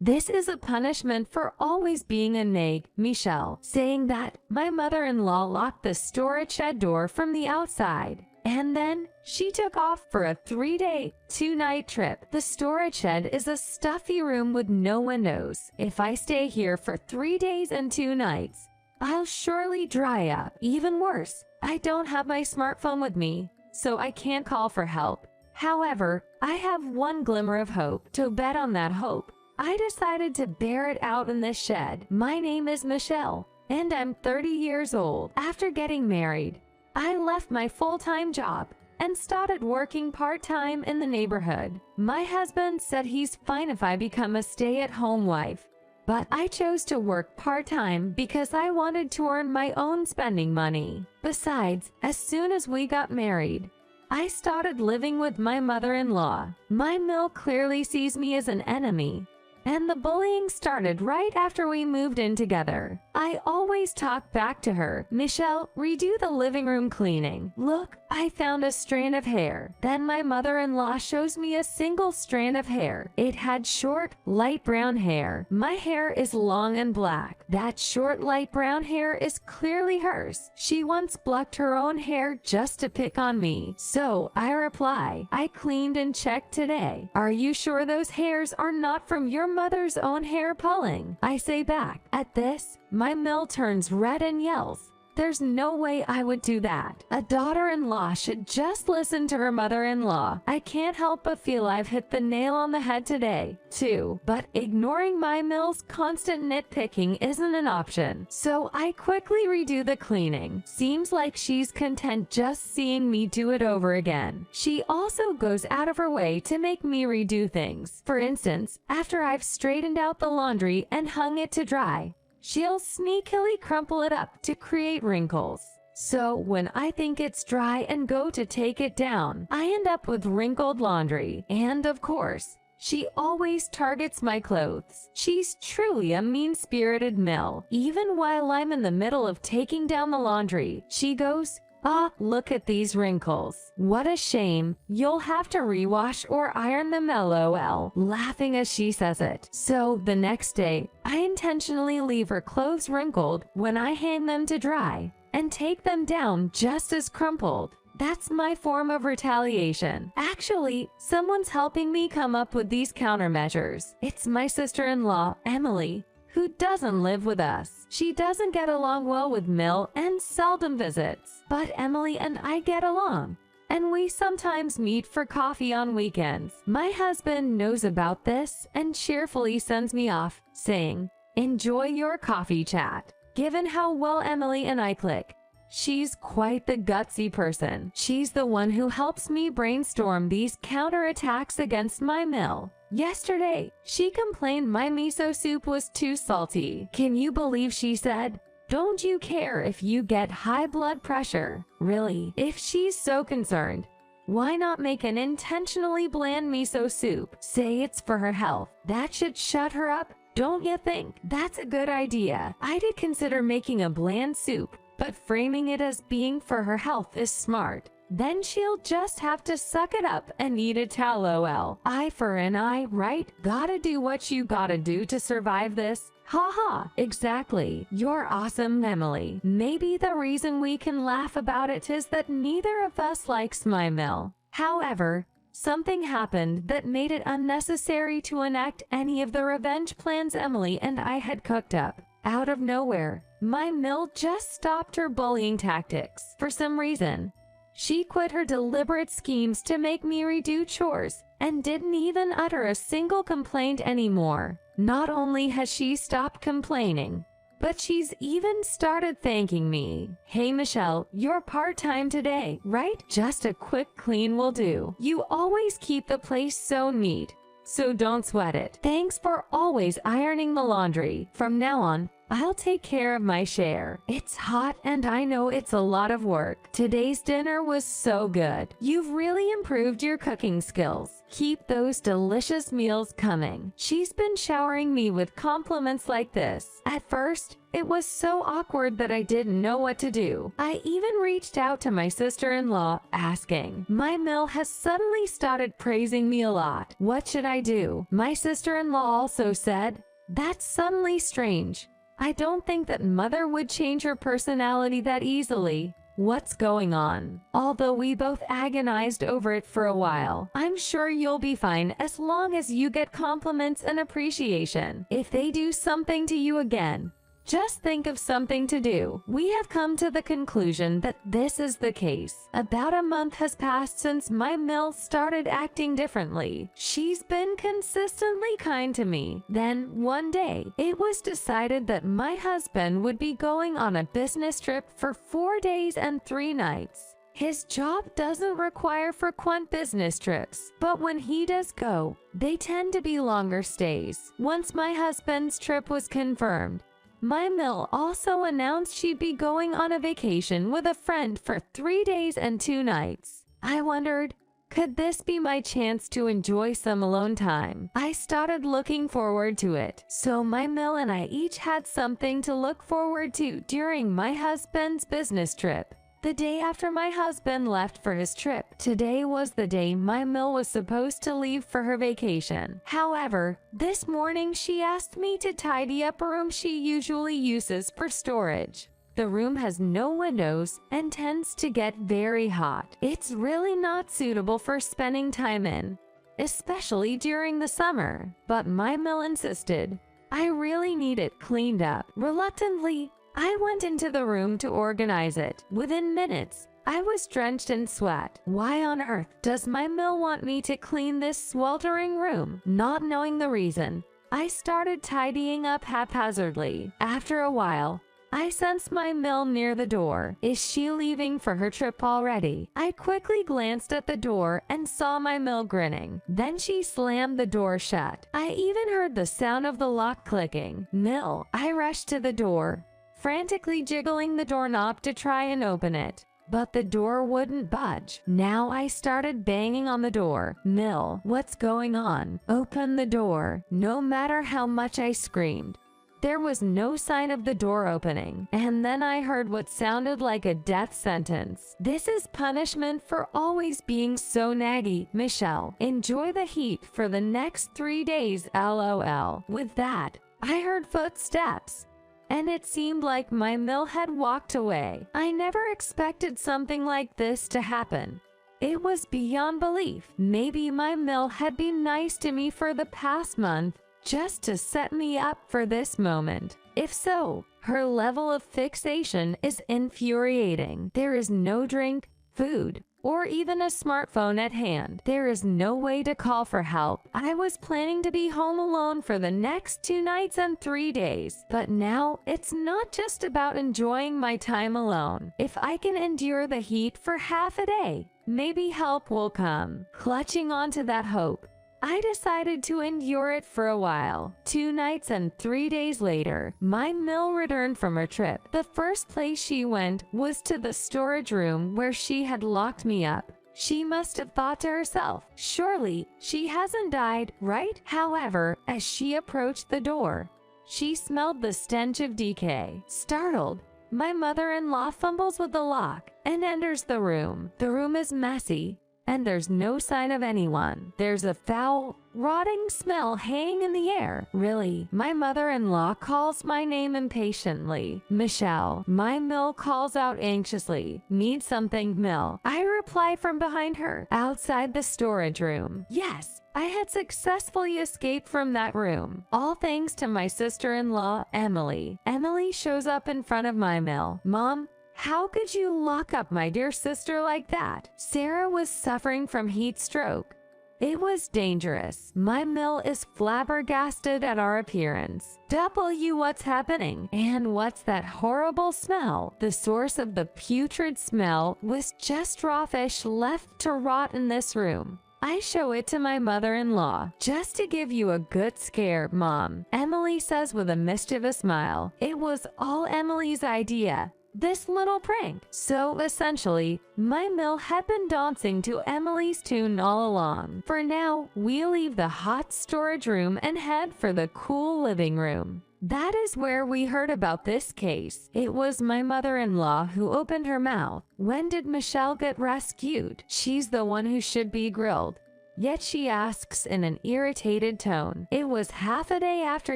This is a punishment for always being a nag, Michelle, saying that my mother-in-law locked the storage shed door from the outside. And then she took off for a 3-day, 2-night trip. The storage shed is a stuffy room with no windows. If I stay here for 3 days and 2 nights, I'll surely dry up. Even worse, I don't have my smartphone with me, so I can't call for help. However, I have one glimmer of hope. To bet on that hope, I decided to bear it out in this shed. My name is Michelle, and I'm 30 years old. After getting married, I left my full-time job and started working part-time in the neighborhood. My husband said he's fine if I become a stay-at-home wife, but I chose to work part-time because I wanted to earn my own spending money. Besides, as soon as we got married, I started living with my mother-in-law. My mill clearly sees me as an enemy, and the bullying started right after we moved in together. I always talk back to her, Michelle, redo the living room cleaning. Look, I found a strand of hair. Then my mother-in-law shows me a single strand of hair. It had short, light brown hair. My hair is long and black. That short, light brown hair is clearly hers. She once plucked her own hair just to pick on me. So I reply, I cleaned and checked today. Are you sure those hairs are not from your mother's own hair pulling? I say back. At this, my mill turns red and yells, there's no way I would do that. A daughter-in-law should just listen to her mother-in-law. I can't help but feel I've hit the nail on the head today, too. But ignoring my mill's constant nitpicking isn't an option. So I quickly redo the cleaning. Seems like she's content just seeing me do it over again. She also goes out of her way to make me redo things. For instance, after I've straightened out the laundry and hung it to dry, she'll sneakily crumple it up to create wrinkles. So when I think it's dry and go to take it down, I end up with wrinkled laundry. And of course, she always targets my clothes. She's truly a mean-spirited mill. Even while I'm in the middle of taking down the laundry, she goes, ah, look at these wrinkles. What a shame. You'll have to rewash or iron them, lol, laughing as she says it. So the next day, I intentionally leave her clothes wrinkled when I hang them to dry and take them down just as crumpled. That's my form of retaliation. Actually, someone's helping me come up with these countermeasures. It's my sister-in-law, Emily, who doesn't live with us. She doesn't get along well with Mill and seldom visits. But Emily and I get along, and we sometimes meet for coffee on weekends. My husband knows about this and cheerfully sends me off, saying, enjoy your coffee chat. Given how well Emily and I click, she's quite the gutsy person. She's the one who helps me brainstorm these counterattacks against my mill. Yesterday, she complained my miso soup was too salty. Can you believe she said, don't you care if you get high blood pressure? Really? If she's so concerned, why not make an intentionally bland miso soup? Say it's for her health. That should shut her up, don't you think? That's a good idea. I did consider making a bland soup, but framing it as being for her health is smart. Then she'll just have to suck it up and eat it, lol. Eye for an eye, right? Gotta do what you gotta do to survive this. Haha, exactly. You're awesome, Emily. Maybe the reason we can laugh about it is that neither of us likes my mill. However, something happened that made it unnecessary to enact any of the revenge plans Emily and I had cooked up. Out of nowhere, my mill just stopped her bullying tactics. For some reason, she quit her deliberate schemes to make me redo chores and didn't even utter a single complaint anymore. Not only has she stopped complaining, but she's even started thanking me. Hey Michelle, you're part-time today, right? Just a quick clean will do. You always keep the place so neat, so don't sweat it. Thanks for always ironing the laundry. From now on, I'll take care of my share. It's hot and I know it's a lot of work. Today's dinner was so good. You've really improved your cooking skills. Keep those delicious meals coming. She's been showering me with compliments like this. At first, it was so awkward that I didn't know what to do. I even reached out to my sister-in-law, asking. My Mill has suddenly started praising me a lot. What should I do? My sister-in-law also said, "That's suddenly strange. I don't think that mother would change her personality that easily. What's going on?" Although we both agonized over it for a while, I'm sure you'll be fine as long as you get compliments and appreciation. If they do something to you again, just think of something to do. We have come to the conclusion that this is the case. About a month has passed since my Mill started acting differently. She's been consistently kind to me. Then, one day, it was decided that my husband would be going on a business trip for 4 days and 3 nights. His job doesn't require frequent business trips, but when he does go, they tend to be longer stays. Once my husband's trip was confirmed, my Mill also announced she'd be going on a vacation with a friend for 3 days and 2 nights. I wondered, could this be my chance to enjoy some alone time? I started looking forward to it. So my Mill and I each had something to look forward to during my husband's business trip. The day after my husband left for his trip, today was the day my Mill was supposed to leave for her vacation. However, this morning she asked me to tidy up a room she usually uses for storage. The room has no windows and tends to get very hot. It's really not suitable for spending time in, especially during the summer. But my Mill insisted. I really need it cleaned up. Reluctantly, I went into the room to organize it. Within minutes, I was drenched in sweat. Why on earth does my Mill want me to clean this sweltering room? Not knowing the reason, I started tidying up haphazardly. After a while, I sensed my Mill near the door. Is she leaving for her trip already? I quickly glanced at the door and saw my Mill grinning. Then she slammed the door shut. I even heard the sound of the lock clicking. Mill, I rushed to the door, frantically jiggling the doorknob to try and open it. But the door wouldn't budge. Now I started banging on the door. Mill, what's going on? Open the door. No matter how much I screamed, there was no sign of the door opening. And then I heard what sounded like a death sentence. This is punishment for always being so naggy, Michelle. Enjoy the heat for the next 3 days, LOL. With that, I heard footsteps, and it seemed like my Mill had walked away. I never expected something like this to happen. It was beyond belief. Maybe my Mill had been nice to me for the past month, just to set me up for this moment. If so, her level of fixation is infuriating. There is no drink, food, or even a smartphone at hand. There is no way to call for help. I was planning to be home alone for the next 2 nights and 3 days. But now, it's not just about enjoying my time alone. If I can endure the heat for half a day, maybe help will come. Clutching onto that hope, I decided to endure it for a while. 2 nights and 3 days later, my Mill returned from her trip. The first place she went was to the storage room where she had locked me up. She must have thought to herself, surely she hasn't died, right? However, as she approached the door, she smelled the stench of decay. Startled, my mother-in-law fumbles with the lock and enters the room. The room is messy, and there's no sign of anyone. There's a foul, rotting smell hanging in the air. Really, my mother-in-law calls my name impatiently. Michelle. My Mill calls out anxiously. Need something, Mill? I reply from behind her, outside the storage room. Yes, I had successfully escaped from that room, all thanks to my sister-in-law, Emily. Emily shows up in front of my Mill. Mom, how could you lock up my dear sister like that? Sarah was suffering from heat stroke. It was dangerous. My Mill is flabbergasted at our appearance. What's happening? And what's that horrible smell? The source of the putrid smell was just raw fish left to rot in this room. I show it to my mother-in-law. Just to give you a good scare, Mom, Emily says with a mischievous smile. It was all Emily's idea. this little prank. So essentially, my Mill had been dancing to Emily's tune all along. For now, we leave the hot storage room and head for the cool living room. That is where we heard about this case. It was my mother-in-law who opened her mouth. When did Michelle get rescued? She's the one who should be grilled. Yet she asks in an irritated tone. It was half a day after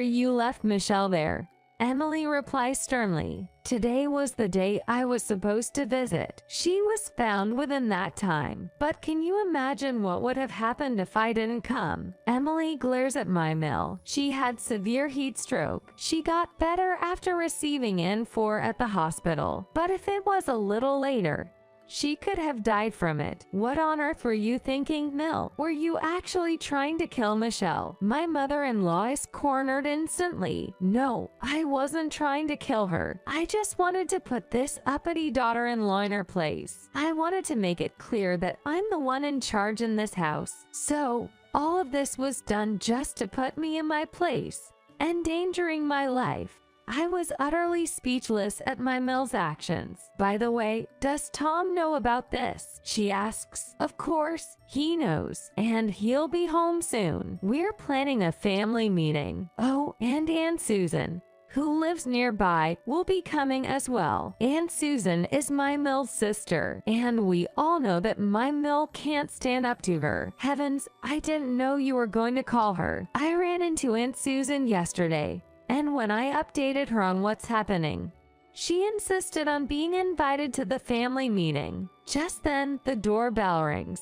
you left Michelle there. Emily replies sternly. Today was the day I was supposed to visit. She was found within that time. But can you imagine what would have happened if I didn't come? Emily glares at my Mill. She had severe heat stroke. She got better after receiving N4 at the hospital. But if it was a little later, she could have died from it. What on earth were you thinking, Mill? Were you actually trying to kill Michelle? My mother-in-law is cornered instantly. No, I wasn't trying to kill her. I just wanted to put this uppity daughter-in-law in her place. I wanted to make it clear that I'm the one in charge in this house. So, all of this was done just to put me in my place, endangering my life. I was utterly speechless at my Mill's actions. By the way, does Tom know about this? She asks. Of course, he knows, and he'll be home soon. We're planning a family meeting. Oh, and Aunt Susan, who lives nearby, will be coming as well. Aunt Susan is my Mill's sister, and we all know that my Mill can't stand up to her. Heavens, I didn't know you were going to call her. I ran into Aunt Susan yesterday, and when I updated her on what's happening, she insisted on being invited to the family meeting. Just then, the doorbell rings.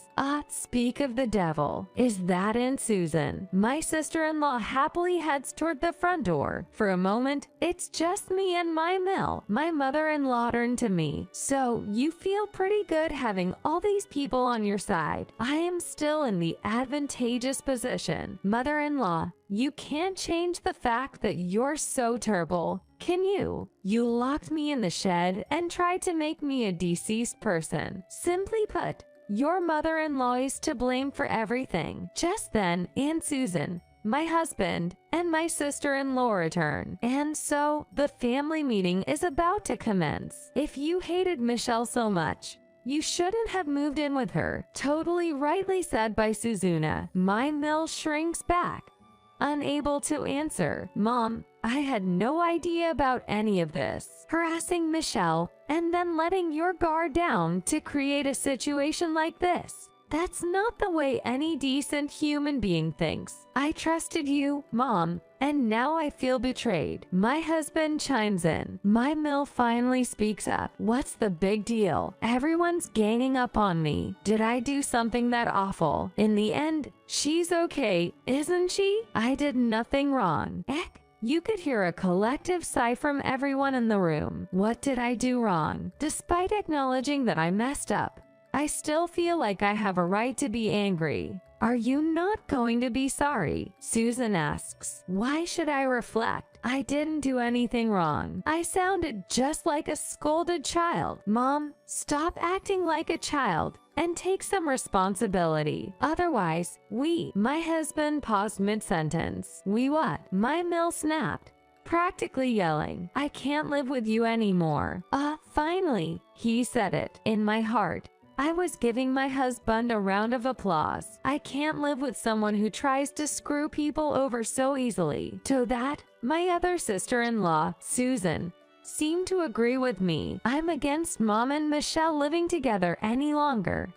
Speak of the devil. Is that Aunt Susan? My sister-in-law happily heads toward the front door. For a moment, it's just me and my Mill. My mother-in-law turned to me. So, you feel pretty good having all these people on your side. I am still in the advantageous position. Mother-in-law, you can't change the fact that you're so terrible, can you? You locked me in the shed and tried to make me a deceased person. Simply put, your mother-in-law is to blame for everything. Just then, Aunt Susan, my husband, and my sister-in-law return. And so, the family meeting is about to commence. If you hated Michelle so much, you shouldn't have moved in with her. Totally rightly said by Suzuna. My Mill shrinks back, unable to answer. Mom, I had no idea about any of this. Harassing Michelle and then letting your guard down to create a situation like this. That's not the way any decent human being thinks. I trusted you, Mom, and now I feel betrayed. My husband chimes in. My Mill finally speaks up. What's the big deal? Everyone's ganging up on me. Did I do something that awful? In the end, she's okay, isn't she? I did nothing wrong. Eck. You could hear a collective sigh from everyone in the room. What did I do wrong? Despite acknowledging that I messed up, I still feel like I have a right to be angry. Are you not going to be sorry? Susan asks. Why should I reflect? I didn't do anything wrong. I sounded just like a scolded child. Mom, stop acting like a child and take some responsibility. Otherwise, my husband paused mid-sentence. We what? My Mill snapped, practically yelling, I can't live with you anymore. Finally, he said it. In my heart, I was giving my husband a round of applause. I can't live with someone who tries to screw people over so easily. To that, my other sister-in-law, Susan, seemed to agree with me. I'm against Mom and Michelle living together any longer.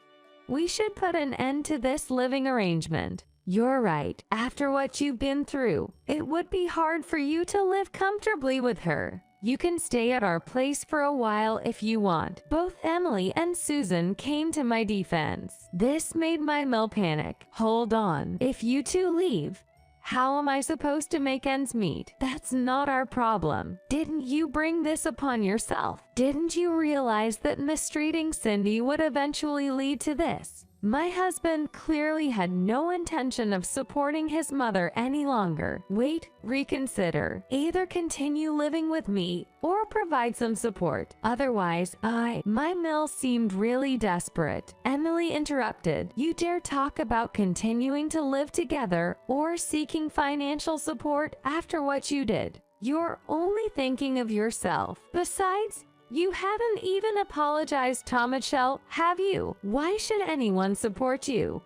We should put an end to this living arrangement. You're right. After what you've been through, it would be hard for you to live comfortably with her. You can stay at our place for a while if you want. Both Emily and Susan came to my defense. This made my Mill panic. Hold on. If you two leave, how am I supposed to make ends meet? That's not our problem. Didn't you bring this upon yourself? Didn't you realize that mistreating Cindy would eventually lead to this? My husband clearly had no intention of supporting his mother any longer. Wait, reconsider. Either continue living with me or provide some support. Otherwise, my Mill seemed really desperate. Emily interrupted. You dare talk about continuing to live together or seeking financial support after what you did? You're only thinking of yourself. Besides, You haven't even apologized to Michelle, have you? Why should anyone support you?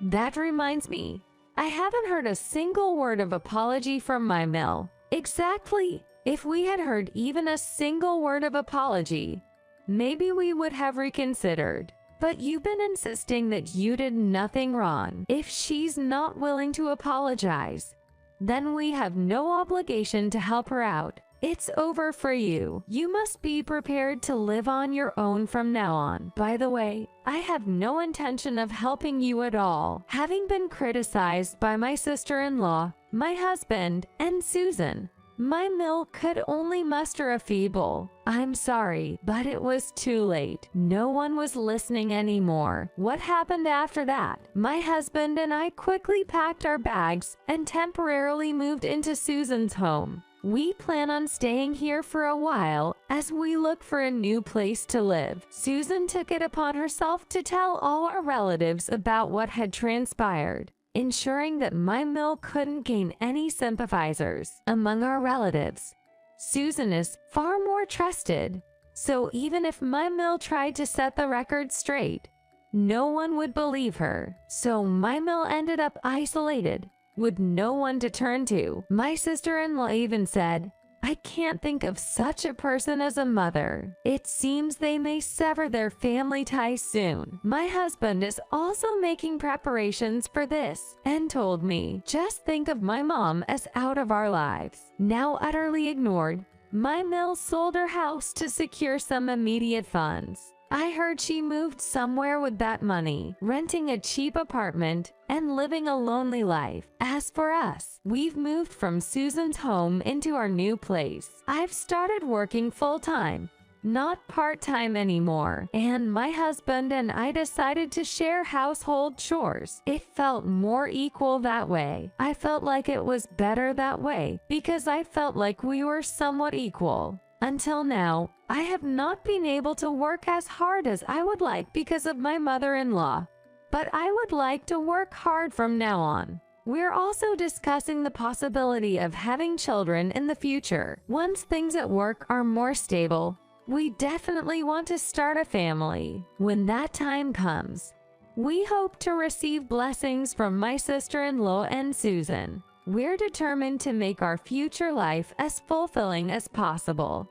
That reminds me. I haven't heard a single word of apology from my Mill. Exactly. If we had heard even a single word of apology, maybe we would have reconsidered. But you've been insisting that you did nothing wrong. If she's not willing to apologize, then we have no obligation to help her out. It's over for you. You must be prepared to live on your own from now on. By the way, I have no intention of helping you at all. Having been criticized by my sister-in-law, my husband, and Susan, my Mill could only muster a feeble, "I'm sorry, but it was too late." No one was listening anymore. What happened after that? My husband and I quickly packed our bags and temporarily moved into Susan's home. We plan on staying here for a while as we look for a new place to live. Susan took it upon herself to tell all our relatives about what had transpired, ensuring that my Mill couldn't gain any sympathizers among our relatives. Susan is far more trusted, so even if my Mill tried to set the record straight, no one would believe her. So my Mill ended up isolated, with no one to turn to. My sister-in-law even said, "I can't think of such a person as a mother." It seems they may sever their family ties soon. My husband is also making preparations for this and told me, "Just think of my mom as out of our lives." Now utterly ignored, my Mill sold her house to secure some immediate funds. I heard she moved somewhere with that money, renting a cheap apartment and living a lonely life. As for us, we've moved from Susan's home into our new place. I've started working full-time, not part-time anymore, and my husband and I decided to share household chores. It felt more equal that way. I felt like it was better that way because I felt like we were somewhat equal. Until now, I have not been able to work as hard as I would like because of my mother-in-law, but I would like to work hard from now on. We're also discussing the possibility of having children in the future. Once things at work are more stable, we definitely want to start a family. When that time comes, we hope to receive blessings from my sister-in-law and Susan. We're determined to make our future life as fulfilling as possible.